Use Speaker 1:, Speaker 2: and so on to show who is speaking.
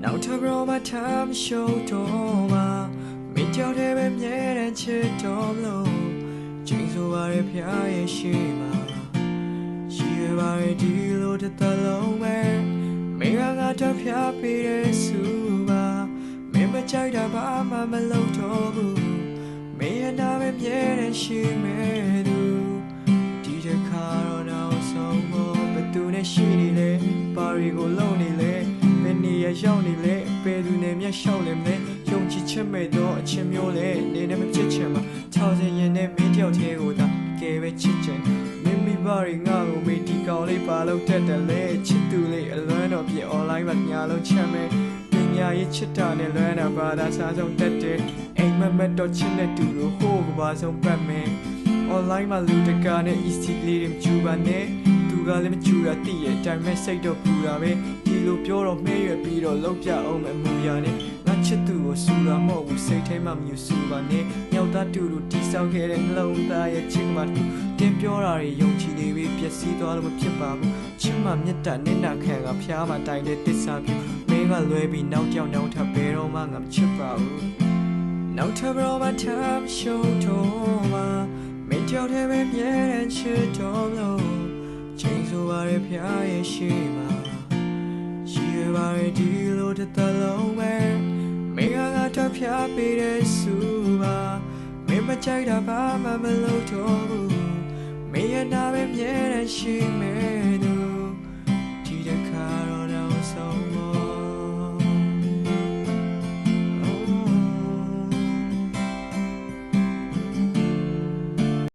Speaker 1: နောက်ထပ်ဘရောမထမ်းရှုံးတော့မှာမင်းကြောက်တဲ့ပဲမြဲတဲ့ချစ်တော်မလို့ချိန်ဆိုပါရဲ့ဖျားရဲ့ရှိမှာရှိရပါရဲ့ဒီလိုတစ်သက်လုံးပဲမင်းကငါတော့ဖျားပေးတဲ့စုပါမင်းမကြိုက်တာဘာမှမလုပ်တော့ဘူးမင်းရဲ့နာပဲမြဲတဲ့ရှိမဲ့သူဒီတစ်ခါတော့နောက်ဆုံးဖို့ဘသူနဲ့ရှိနေလဲပါရီကိုလုံးနေလဲဘယ်နေရာရောက်နေလဲဘယ်သူနဲ့မျက်ရှောက်လဲမလဲယုံကြည်ချက်မဲ့တော့အချင်းမျိုးလဲနေနဲ့မဖြစ်ချင်မှာ1000ရင်နဲ့မင်းတယောက်တည်းကိုသာကဲပဲချစ်ချင်မင်းမိဘတွေငါ့ကိုမေးဒီကောင်လေးပါလို့တက်တယ်လေချစ်သူလေးအလွမ်းတော်ပြ online မှာညာလုံးချက်မဲ့ပညာရေးချစ်တာနဲ့လွမ်းတာဘာသာစားဆုံးတက်တယ်အိမ်မက်တော့ချစ်တဲ့သူတို့ဟိုးကဘာဆုံးပတ်မယ် online မှာလူတကာနဲ့ easy လေးတွေကျူပါနဲ့သူကလည်းမကျူတာသိရဲ့ဒါပေမဲ့စိတ်တော့ပူတာပဲဒီလိုပြောတော့မှဲရွယ်ပြီးတော့လောက်ပြအောင်မမူရနဲ့ငါချစ်သူကိုစူတာမဟုတ်ဘူးစိတ်ထဲမှာမြူစူပါနဲ့ညောက်သားတူတူတိဆောက်ခဲ့တဲ့နှလုံးသားရဲ့ချစ်မှတင်ပြောတာတွေယုံကြည်နေပြီးပျက်စီးသွားလို့မဖြစ်ပါဘူးချစ်မှမြတ်တာနဲ့နာခံကဖျားမှတိုင်တဲ့တစ္ဆာပြမင်းကလွဲပြီးနောက်ကြောင်နောက်ထပ်ဘယ်တော့မှငါမချစ်ပါဘူးနောက်ထပ်ဘရောမထမ်းရှုံးတော့မှာမင်းကြောက်တဲ့ပဲမြဲတဲ့ချစ်တော်လို့ချိန်ဆိုပါရဲ့ဖျားရဲ့ရှိမှာရှိရပါရဲ့ဒီလိုတစ်သက်လုံးပဲမင်းကငါတော့ဖျားပေးတဲ့စုပါမင်းမကြိုက်တာဘာမှမလုပ်တော့ဘူးမင်းရဲ့နာပဲမြဲတဲ့ရှိမယ်